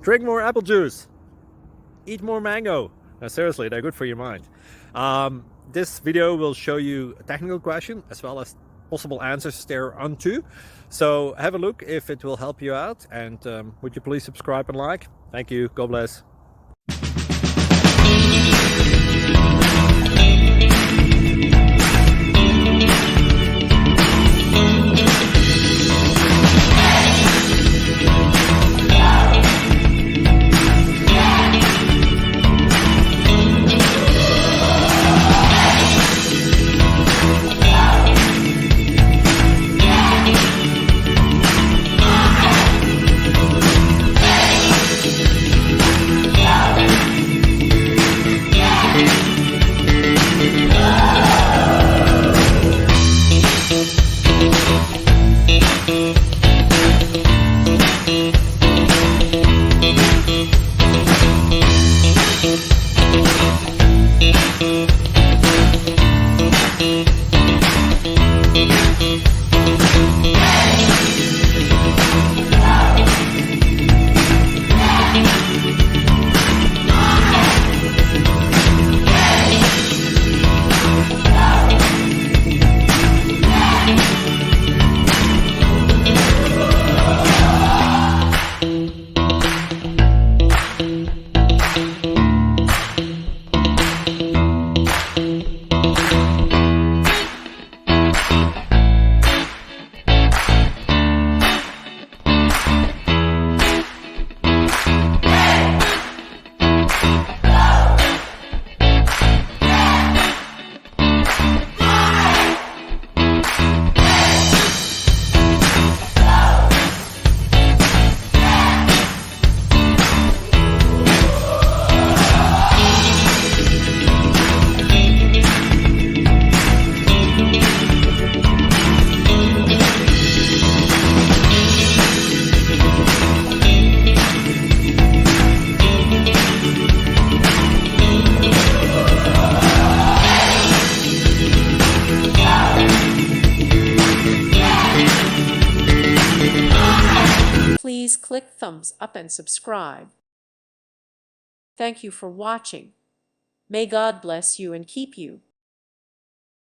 Drink more apple juice. Eat more mango. No, seriously, they're good for your mind. This video will show you a technical question as well as possible answers thereunto. So have a look if it will help you out, and would you please subscribe and like? Thank you. God bless. Please click thumbs up and subscribe. Thank you for watching. May God bless you and keep you.